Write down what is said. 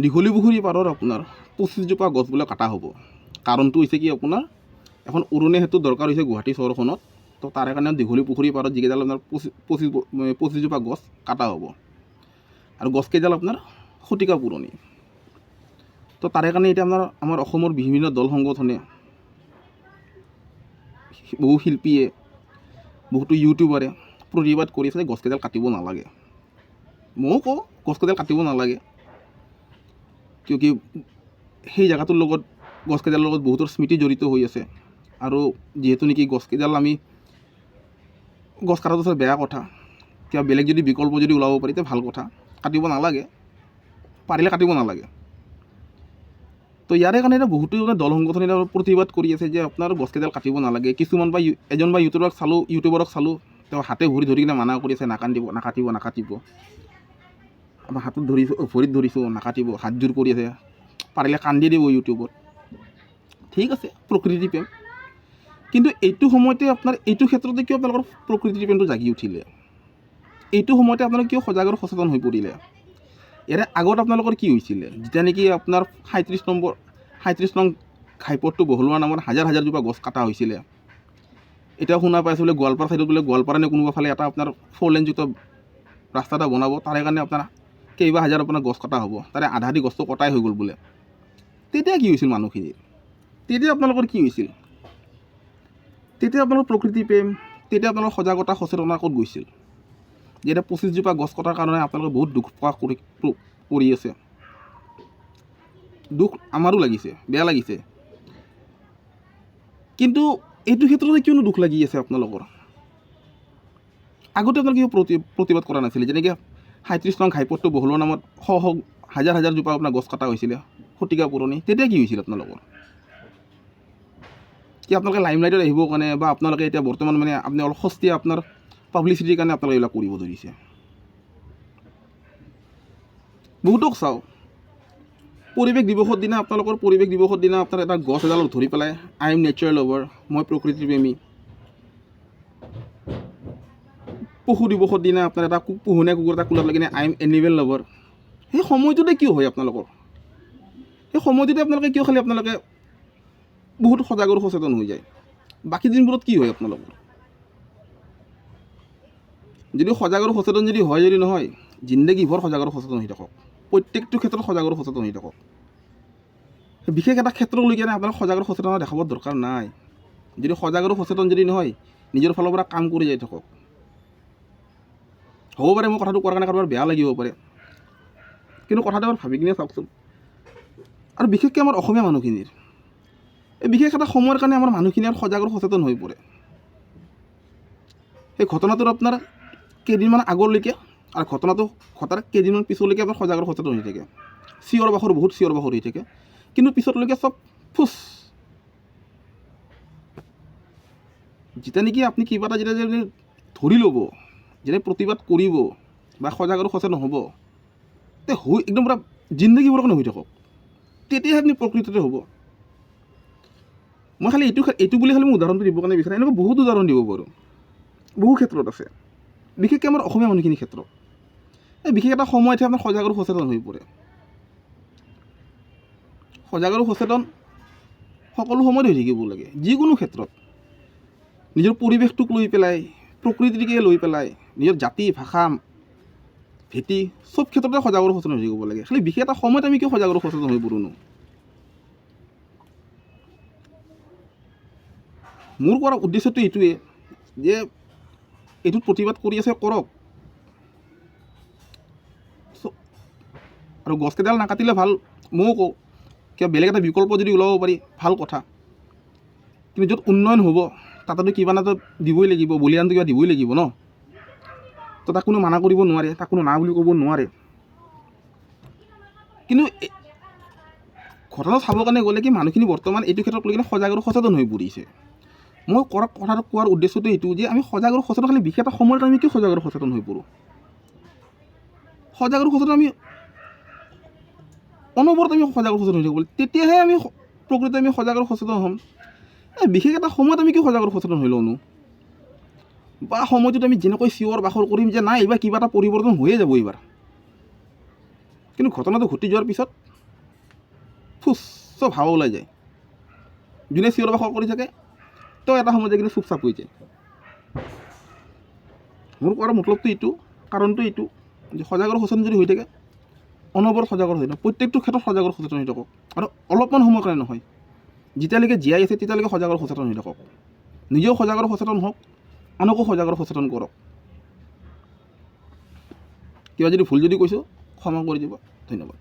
দীঘলী পুখুৰী পাৰৰ আপোনাৰ 25জোপা গছ বোলে কাটা হ'ব। কাৰণটো হৈছে কি আপোনাৰ এখন উৰণীয়া সেতু দৰকাৰ হৈছে গুৱাহাটী চহৰখনত। তো তাৰে কাৰণে দীঘলী পুখুৰী পাৰত যিকেইডাল আপোনাৰ 25জোপা গছ কাটা হ'ব। আৰু গছকেইডাল আপোনাৰ শতিকা পুৰণি। তো তাৰে কাৰণে এতিয়া আমাৰ অসমৰ বিভিন্ন দল সংগঠনে, বহু শিল্পীয়ে, বহুতো ইউটিউবাৰে প্ৰতিবাদ কৰি আছে যে গছকেইডাল কাটিব নালাগে। ময়ো কওঁ গছকেইডাল কাটিব নালাগে, কিয় সেই জেগাটোৰ লগত গছকেইডালৰ লগত বহুতৰ স্মৃতি জড়িত হৈ আছে। আৰু যিহেতু নেকি গছকেইডাল আমি গছ কটাটো আচলতে বেয়া কথা, কিবা বেলেগ যদি বিকল্প যদি ওলাব পাৰি তেতিয়া ভাল কথা। কাটিব নালাগে, পাৰিলে কাটিব নালাগে। তো ইয়াৰে কাৰণে এতিয়া বহুতো দল সংগঠনে প্ৰতিবাদ কৰি আছে যে আপোনাৰ গছকেইডাল কাটিব নালাগে। কিছুমান বা এজন বা ইউটিউবাৰক চালোঁ তেওঁ হাতে ভৰি ধৰি কিনে মানা কৰি আছে নাকাটিব। আমাৰ হাতত ধৰিছোঁ, ভৰিত ধৰিছোঁ, নাকাটিব, হাতযোৰ কৰি আছে, পাৰিলে কান্দি দিব ইউটিউবত। ঠিক আছে, প্ৰকৃতি প্ৰেম। কিন্তু এইটো সময়তে আপোনাৰ এইটো ক্ষেত্ৰতে কিয় আপোনালোকৰ প্ৰকৃতিৰ প্ৰেমটো জাগি উঠিলে? এইটো সময়তে আপোনালোকে কিয় সজাগ আৰু সচেতন হৈ পৰিলে? ইয়াৰে আগত আপোনালোকৰ কি হৈছিলে? যেতিয়া নেকি আপোনাৰ 37 নং ঘাইপথটো বহলোৱাৰ নামত হাজাৰ জোপা গছ কটা হৈছিলে। এতিয়াও শুনা পাইছোঁ বোলে গোৱালপাৰা ছাইডত বোলে গোৱালপাৰা নে কোনোবা ফালে এটা আপোনাৰ 4 লেনযুক্ত ৰাস্তা এটা বনাব, তাৰে কাৰণে আপোনাৰ কেইবা হাজাৰ আপোনাৰ গছ কটা হ'ব। তাৰে আধা আধি গছটো কটাই হৈ গ'ল বোলে। তেতিয়া কি হৈছিল মানুহখিনিৰ? তেতিয়া আপোনালোকৰ কি হৈছিল? তেতিয়া আপোনালোকৰ প্ৰকৃতি প্ৰেম, তেতিয়া আপোনালোকৰ সজাগতা সচেতনতা ক'ত গৈছিল? যে এতিয়া 25জোপা গছ কটাৰ কাৰণে আপোনালোকে বহুত দুখ প্ৰকাশ কৰি আছে। দুখ আমাৰো লাগিছে, বেয়া লাগিছে। কিন্তু এইটো ক্ষেত্ৰতে কিয়নো দুখ লাগি আছে আপোনালোকৰ? আগতে আপোনালোকে কিয় প্ৰতিবাদ কৰা নাছিলে? যেনেকৈ 37 নং ঘাইপথটো বহলোৱাৰ নামত হাজাৰ জোপা আপোনাৰ গছ কটা হৈছিলে, শতিকা পুৰণি। তেতিয়া কি হৈছিল আপোনালোকৰ? কি আপোনালোকে লাইমলাইটত আহিবৰ কাৰণে বা আপোনালোকে এতিয়া বৰ্তমান মানে আপুনি অলপ সস্তীয়া আপোনাৰ পাব্লিচিটিৰ কাৰণে আপোনালোকে এইবিলাক কৰিব ধৰিছে? বহুতক চাওঁ, পৰিৱেশ দিৱসৰ দিনা আপোনাৰ এটা গছ এডালত ধৰি পেলাই আই এম নেচাৰ লাভাৰ, মই প্ৰকৃতিৰ প্ৰেমী। পশু দিৱসৰ দিনা আপোনাৰ এটা পোহনীয়া কুকুৰ এটা কোলাত লাগি কিনে আই এম এনিমেল লাভাৰ। সেই সময়টোতে কিয় হয় আপোনালোকৰ? সেই সময়টোতে আপোনালোকে কিয় খালি বহুত সজাগ আৰু সচেতন হৈ যায়? বাকী দিনবোৰত কি হয় আপোনালোকৰ? যদি সজাগ আৰু সচেতন যদি নহয়, জিন্দগীভৰ সজাগ আৰু সচেতন হৈ থাকক। প্ৰত্যেকটো ক্ষেত্ৰত সজাগ আৰু সচেতন হৈ থাকক। বিশেষ এটা ক্ষেত্ৰলৈ কিনে আপোনালোক সজাগ আৰু সচেতনতা দেখাব দৰকাৰ নাই। যদি সজাগ আৰু সচেতন যদি নহয়, নিজৰ ফালৰ পৰা কাম কৰি যাই থাকক। হ'ব পাৰে মই কথাটো কোৱাৰ কাৰণে কাৰোবাৰ বেয়া লাগিব পাৰে, কিন্তু কথাটো এবাৰ ভাবি কিনে চাওকচোন। আৰু বিশেষকৈ আমাৰ অসমীয়া মানুহখিনিৰ এই বিশেষ এটা সময়ৰ কাৰণে আমাৰ মানুহখিনি আৰু সজাগ আৰু সচেতন হৈ পৰে। সেই ঘটনাটোৰ আপোনাৰ কেইদিনমান আগলৈকে আৰু ঘটনাটো ঘটাৰ কেইদিনমান পিছলৈকে আপোনাৰ সজাগ আৰু সচেতন হৈ থাকে, বহুত চিঞৰ বাখৰ হৈ থাকে। কিন্তু পিছতলৈকে চব ফুচ। যেতিয়া নেকি আপুনি কিবা এটা যেতিয়া ধৰি ল'ব, যেতিয়া প্ৰতিবাদ কৰিব বা সজাগ আৰু সচেতন হ'ব, তে একদম পূৰা জিন্দগীবোৰৰ কাৰণে হৈ থাকক, তেতিয়াহে আপুনি প্ৰকৃততে হ'ব। মই খালি এইটো বুলি খালি মই উদাহৰণটো দিবৰ কাৰণে বিচাৰোঁ। এনেকুৱা বহুত উদাহৰণ দিব পাৰোঁ, বহু ক্ষেত্ৰত আছে, বিশেষকৈ আমাৰ অসমীয়া মানুহখিনিৰ ক্ষেত্ৰত। এই বিশেষ এটা সময়তহে আপোনাৰ সজাগ আৰু সচেতন হৈ পৰে। সজাগ আৰু সচেতন সকলো সময়ত হৈ থাকিব লাগে, যিকোনো ক্ষেত্ৰত। নিজৰ পৰিৱেশটোক লৈ পেলাই, প্ৰকৃতিকে লৈ পেলাই, নিজৰ জাতি ভাষা ভেটি চব ক্ষেত্ৰতে সজাগ আৰু সচেতন হৈ থাকিব লাগে। খালি বিশেষ এটা সময়ত আমি কিয় সজাগ আৰু সচেতন হৈ পৰোঁ? মোৰ কৰাৰ উদ্দেশ্যটো এইটোৱে যে এইটোত প্ৰতিবাদ কৰি আছে কৰক, আৰু গছকেইডাল নাকাটিলে ভাল। ময়ো কওঁ কিবা বেলেগ এটা বিকল্প যদি ওলাব পাৰি ভাল কথা। কিন্তু য'ত উন্নয়ন হ'ব তাতেতো কিবা এটা দিবই লাগিব, বলিদানটো কিবা দিবই লাগিব ন। তো তাক কোনো মানা কৰিব নোৱাৰে, তাক কোনো না বুলি ক'ব নোৱাৰে। কিন্তু ঘটনা চাবৰ কাৰণে গ'লে কি মানুহখিনি বৰ্তমান এইটো ক্ষেত্ৰত লৈ কিনে সজাগ আৰু সচেতন হৈ পৰিছে। মই কথাটো কোৱাৰ উদ্দেশ্যটো এইটো যে আমি সজাগ আৰু সচেতন, খালি বিশেষ এটা সময়ত আমি কিয় সজাগ আৰু সচেতন হৈ পৰোঁ? সজাগ আৰু সচেতন আমি অনবৰত আমি সজাগ আৰু সচেতন হৈ থাকিব, তেতিয়াহে আমি প্ৰকৃততে আমি সজাগ আৰু সচেতন হ'ম। বিশেষ এটা সময়ত আমি কিয় সজাগ আৰু সচেতন হৈ লওঁনো? বা সময়টোত আমি যেনেকৈ চিঞৰ বাখৰ কৰিম যে নাই এইবাৰ কিবা এটা পৰিৱৰ্তন হৈয়ে যাব এইবাৰ, কিন্তু ঘটনাটো ঘটি যোৱাৰ পিছত উচ্চ ভাৱ ওলাই যায়। যোনে চিঞৰ বাখৰ কৰি থাকে তেওঁ এটা সময়ত কিন্তু চুপচাপ হৈ যায়। মোৰ কোৱাৰ মতলবটো এইটো, কাৰণটো এইটো যে সজাগৰ সচেতন যদি হৈ থাকে, অনবৰত সজাগৰ হৈ থাকে, প্ৰত্যেকটো ক্ষেত্ৰত সজাগৰ সচেতন হৈ থাকক। আৰু অলপমান সময়ৰ কাৰণে নহয়, যেতিয়ালৈকে জীয়াই আছে তেতিয়ালৈকে সজাগৰ সচেতন হৈ থাকক। নিজেও সজাগৰ সচেতন হওক, আনকো সজাগৰ সচেতন কৰক। কিবা যদি ভুল যদি কৈছোঁ ক্ষমা কৰি দিব। ধন্যবাদ।